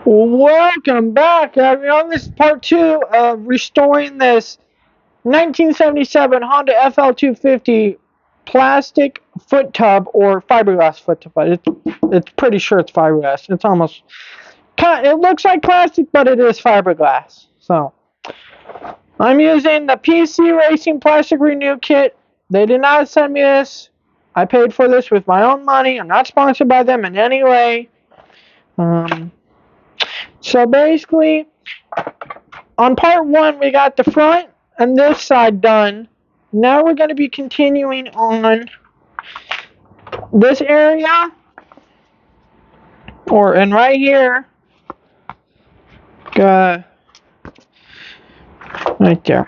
Welcome back, everyone. This is part 2 of restoring this 1977 Honda FL250 plastic foot tub or fiberglass foot tub. It's pretty sure it's fiberglass. It's almost it looks like plastic, but it is fiberglass. So I'm using the PC Racing Plastic Renew Kit. They did not send me this. I paid for this with my own money. I'm not sponsored by them in any way. So basically, on part 1, we got the front and this side done. Now we're going to be continuing on this area, and right here, right there.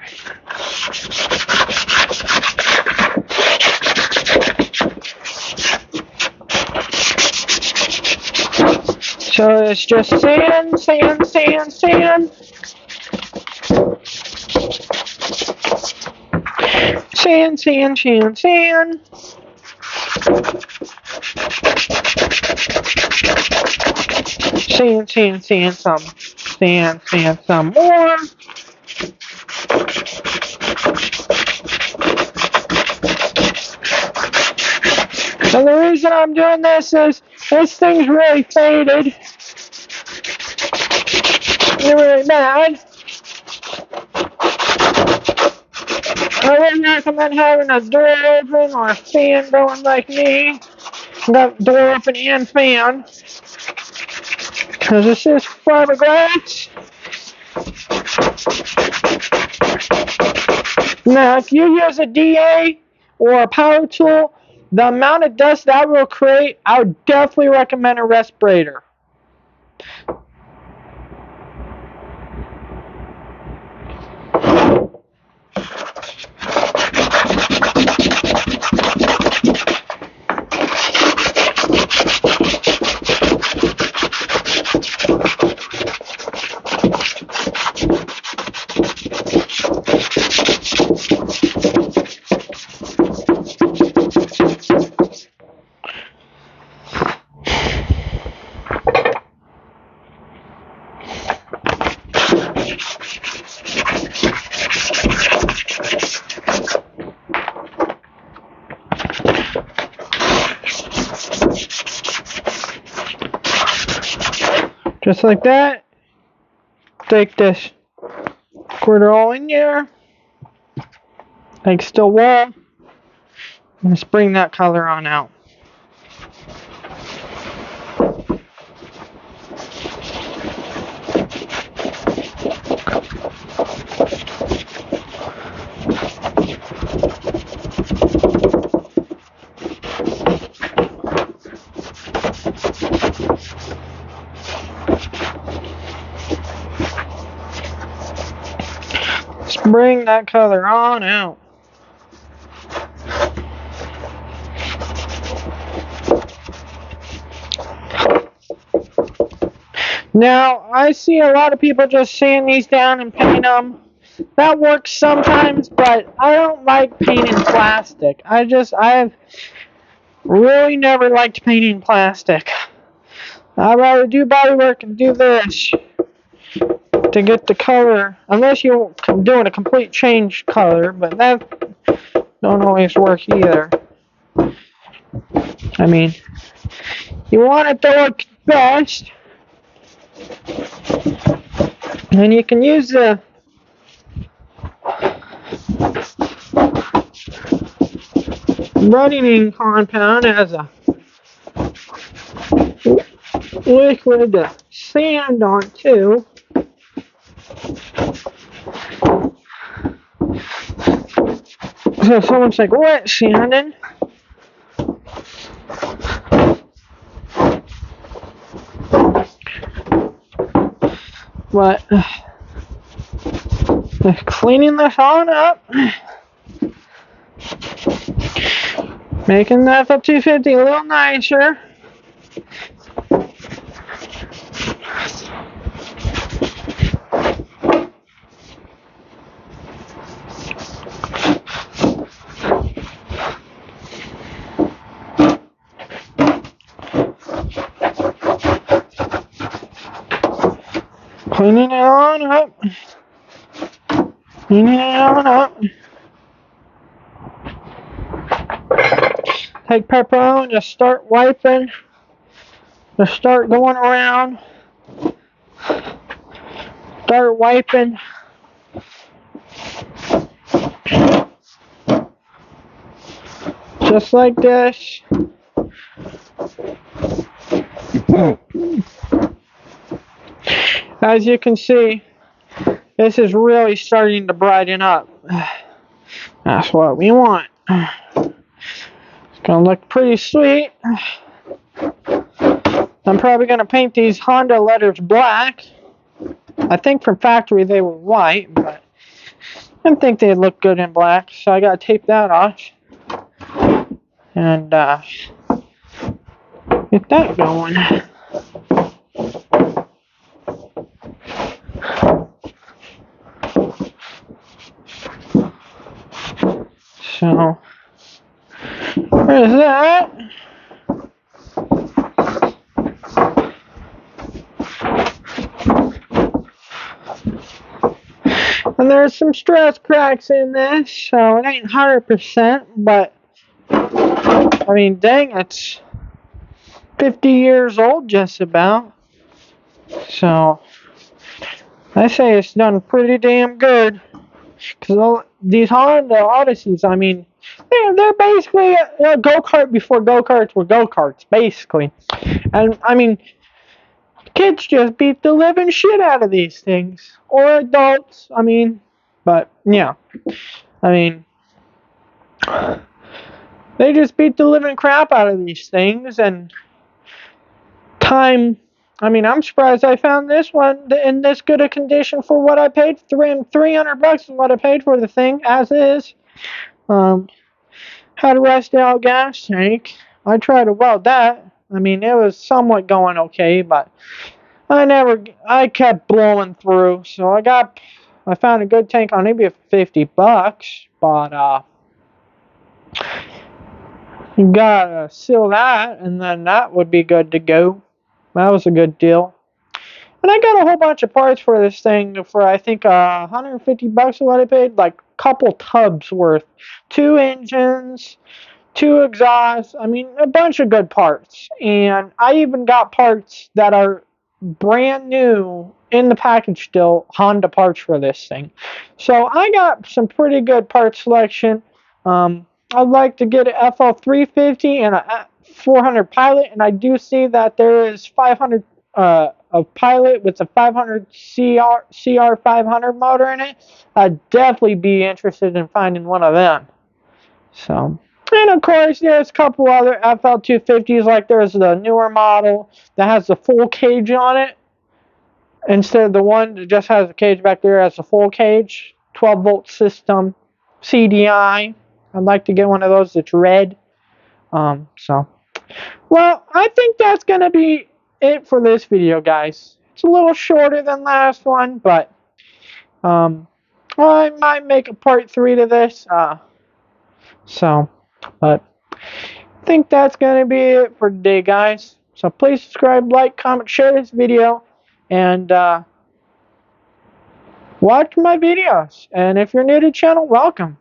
So it's just sand, sand, sand, sand. Sand, sand, sand, sand. Sand, sand, sand, some more. And the reason I'm doing this is this thing's really faded. You're really mad. I wouldn't recommend having a door open or a fan going like me. Got door open and fan. Because this is fiberglass. Now, if you use a DA or a power tool, the amount of dust that will create, I would definitely recommend a respirator. Just like that. Take this quarter all in there. Like steel wall. And just bring that color on out. Bring that color on out. Now, I see a lot of people just sand these down and paint them. That works sometimes, but I don't like painting plastic. I've really never liked painting plastic. I'd rather do bodywork and do this to get the color, unless you're doing a complete change color, but that don't always work either. I mean, you want it to look best, and you can use the running compound as a liquid to sand on too. So someone's like, wet sanding? But cleaning this on up, making the FL250 a little nicer. Cleaning it on up. Cleaning it on up. Take pepper on, just start wiping. Just start going around. Start wiping. Just like this. As you can see, this is really starting to brighten up. That's what we want. It's gonna look pretty sweet. I'm probably gonna paint these Honda letters black. I think from factory they were white, but I didn't think they'd look good in black, so I gotta tape that off. And get that going. So there's that. And there's some stress cracks in this, so it ain't 100%, but I mean, dang, it's 50 years old just about. So I say it's done pretty damn good. Because these Honda Odysseys, I mean, they're basically a go-kart before go-karts were go-karts, basically. And, I mean, kids just beat the living shit out of these things. Or adults, I mean, but, yeah. I mean, they just beat the living crap out of these things, and time... I mean, I'm surprised I found this one in this good a condition for what I paid. $300 is what I paid for the thing, as is. Had a rusted out gas tank. I tried to weld that. I mean, it was somewhat going okay, but I kept blowing through. So I found a good tank on eBay for $50, but you gotta seal that, and then that would be good to go. That was a good deal. And I got a whole bunch of parts for this thing for, I think, $150 is what I paid. Like, a couple tubs worth. 2 engines, 2 exhausts. I mean, a bunch of good parts. And I even got parts that are brand new in the package still, Honda parts for this thing. So I got some pretty good part selection. I'd like to get an FL350 and a 400 Pilot, and I do see that there is 500 a Pilot with a 500 CR 500 motor in it. I'd definitely be interested in finding one of them. So, and of course, there's a couple other FL250s, like there's the newer model that has the full cage on it, instead of the one that just has the cage back there as a full cage, 12-volt system, CDI. I'd like to get one of those that's red. So, well, I think that's going to be it for this video, guys. It's a little shorter than last one, but I might make a part 3 to this. But I think that's going to be it for today, guys. So please subscribe, like, comment, share this video, and watch my videos. And if you're new to the channel, welcome.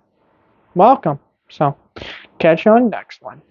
Welcome. So catch you on the next one.